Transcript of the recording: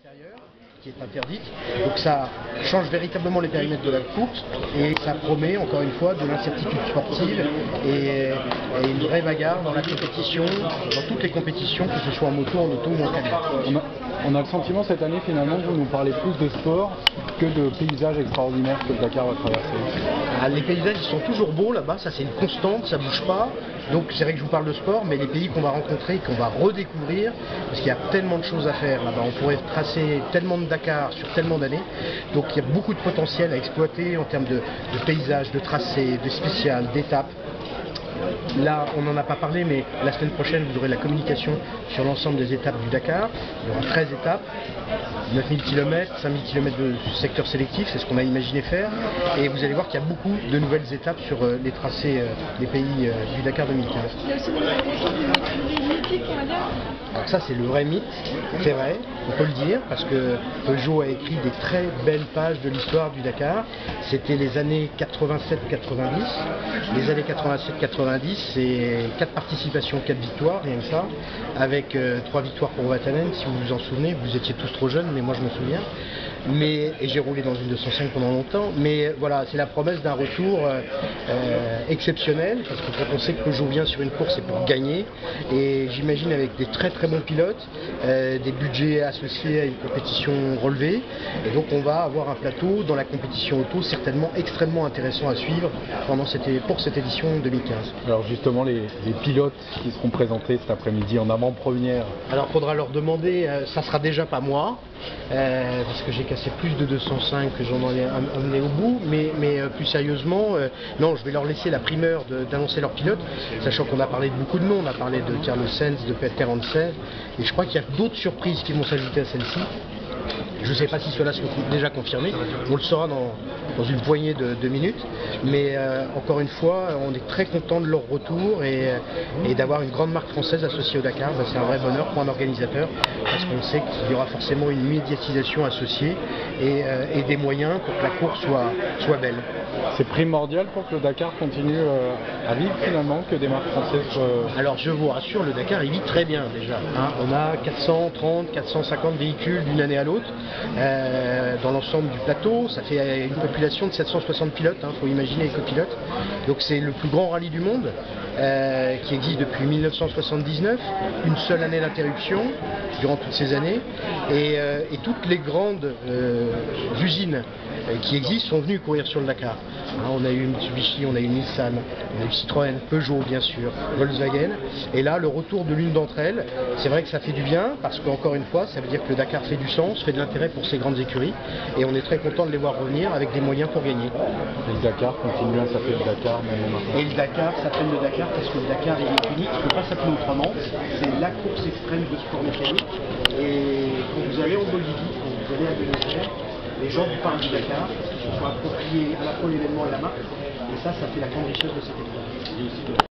extérieure qui est interdite. Donc ça change véritablement les périmètres de la course et ça promet encore une fois de l'incertitude sportive et une vraie bagarre dans la compétition, dans toutes les compétitions, que ce soit en moto, en auto ou en camion. On a le sentiment cette année finalement que vous nous parlez plus de sport que de paysages extraordinaires que le Dakar va traverser. Les paysages ils sont toujours beaux là-bas, ça c'est une constante, ça bouge pas. Donc c'est vrai que je vous parle de sport, mais les pays qu'on va rencontrer, qu'on va redécouvrir, parce qu'il y a tellement de choses à faire là-bas, on pourrait tracer tellement de Dakar sur tellement d'années, donc il y a beaucoup de potentiel à exploiter en termes de paysages, de tracés, de spéciales, d'étapes. Là, on n'en a pas parlé, mais la semaine prochaine, vous aurez la communication sur l'ensemble des étapes du Dakar. Il y aura 13 étapes, 9000 km, 5000 km de secteur sélectif, c'est ce qu'on a imaginé faire. Et vous allez voir qu'il y a beaucoup de nouvelles étapes sur les tracés des pays du Dakar 2015. Il y a aussi des mythiques, on va dire. Alors ça, c'est le vrai mythe, c'est vrai, on peut le dire, parce que Peugeot a écrit des très belles pages de l'histoire du Dakar. C'était les années 87-90. Les années 87-90, c'est 4 participations, 4 victoires, rien que ça, avec 3 victoires pour Vatanen, si vous vous en souvenez. Vous étiez tous trop jeunes, mais moi je me souviens. Et j'ai roulé dans une 205 pendant longtemps. Mais voilà, c'est la promesse d'un retour exceptionnel, parce que quand on sait que Peugeot vient sur une course, c'est pour gagner. Et j'imagine avec des très très bons pilotes, des budgets associés à une compétition relevée. Et donc on va avoir un plateau dans la compétition auto certainement extrêmement intéressant à suivre pour cette édition 2015. Alors justement, les pilotes qui seront présentés cet après-midi en avant-première. Alors il faudra leur demander, ça sera déjà pas moi, parce que j'ai cassé plus de 205 que j'en ai amené au bout, mais plus sérieusement, non, je vais leur laisser la primeur d'annoncer leurs pilotes, sachant qu'on a parlé de beaucoup de noms, on a parlé de Carlos Sainz, de Peter Hansen, et je crois qu'il y a d'autres surprises qui vont s'ajouter à celle-ci. Je ne sais pas si cela sont déjà confirmés, on le saura dans une poignée de minutes, mais encore une fois, on est très content de leur retour et d'avoir une grande marque française associée au Dakar. C'est un vrai bonheur pour un organisateur, parce qu'on sait qu'il y aura forcément une médiatisation associée et des moyens pour que la course soit belle. C'est primordial pour que le Dakar continue à vivre finalement, que des marques françaises... Alors je vous rassure, le Dakar il vit très bien déjà. On a 430, 450 véhicules d'une année à l'autre dans l'ensemble du plateau. Ça fait une population de 760 pilotes, faut imaginer les copilotes. Donc c'est le plus grand rallye du monde qui existe depuis 1979, une seule année d'interruption durant toutes ces années. Et toutes les grandes usines qui existent sont venues courir sur le Dakar. On a eu Mitsubishi, on a eu Nissan, on a eu Citroën, Peugeot bien sûr, Volkswagen. Et là, le retour de l'une d'entre elles, c'est vrai que ça fait du bien, parce qu'encore une fois, ça veut dire que le Dakar fait du sens, fait de l'intérêt pour ces grandes écuries. Et on est très content de les voir revenir avec des moyens pour gagner. Et le Dakar continue à s'appeler le Dakar même maintenant. Et le Dakar s'appelle le Dakar parce que le Dakar il est unique, il ne peut pas s'appeler autrement. C'est la course extrême de sport mécanique. Et quand vous allez en Bolivie, quand vous allez à Buenos Aires, les gens vous parlent du Dakar, ils sont appropriés à la fois l'événement et la marque, et ça fait la grande richesse de cette épreuve.